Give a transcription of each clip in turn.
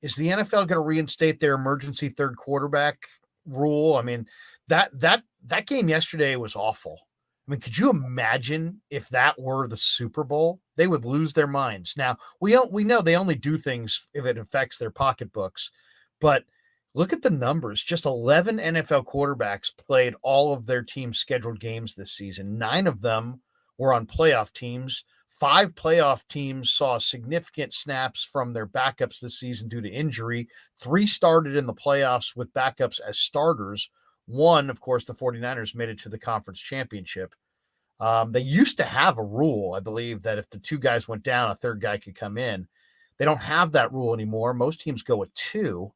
Is the NFL going to reinstate their emergency third quarterback rule? I mean, that game yesterday was awful. I mean, could you imagine if that were the Super Bowl? They would lose their minds. Now, we know they only do things if it affects their pocketbooks, but look at the numbers. Just 11 NFL quarterbacks played all of their team's scheduled games this season. 9 of them were on playoff teams. 5 playoff teams saw significant snaps from their backups this season due to injury. 3 started in the playoffs with backups as starters. 1, of course, the 49ers made it to the conference championship. They used to have a rule, I believe, that if the 2 guys went down, a third guy could come in. They don't have that rule anymore. Most teams go with 2.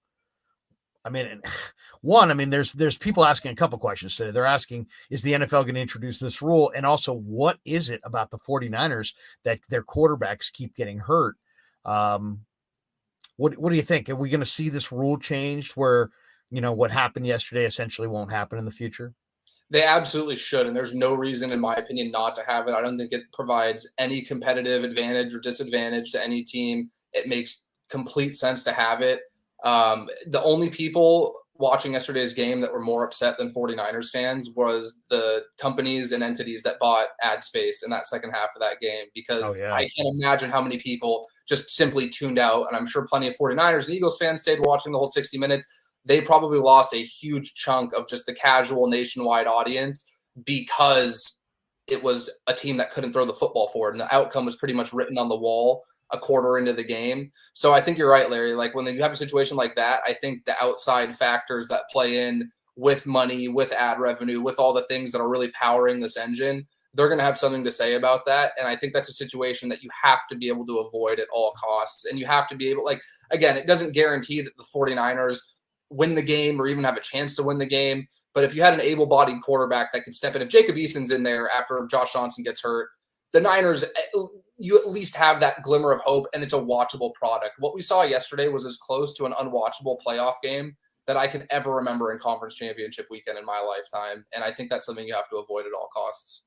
I mean, there's people asking a couple questions today. They're asking, is the NFL going to introduce this rule? And also, what is it about the 49ers that their quarterbacks keep getting hurt? What do you think? Are we going to see this rule changed where, what happened yesterday essentially won't happen in the future? They absolutely should, and there's no reason, in my opinion, not to have it. I don't think it provides any competitive advantage or disadvantage to any team. It makes complete sense to have it. The only people watching yesterday's game that were more upset than 49ers fans was the companies and entities that bought ad space in that second half of that game, because I can't imagine how many people just simply tuned out. And I'm sure plenty of 49ers and Eagles fans stayed watching the whole 60 minutes. They probably lost a huge chunk of just the casual nationwide audience because it was a team that couldn't throw the football forward. And the outcome was pretty much written on the wall a quarter into the game. So I think you're right, Larry. Like when you have a situation like that, I think the outside factors that play in with money, with ad revenue, with all the things that are really powering this engine, they're going to have something to say about that. And I think that's a situation that you have to be able to avoid at all costs. And you have to be able, again, it doesn't guarantee that the 49ers win the game or even have a chance to win the game. But if you had an able-bodied quarterback that could step in, if Jacob Eason's in there after Josh Johnson gets hurt, the Niners, you at least have that glimmer of hope, and it's a watchable product. What we saw yesterday was as close to an unwatchable playoff game that I can ever remember in conference championship weekend in my lifetime. And I think that's something you have to avoid at all costs.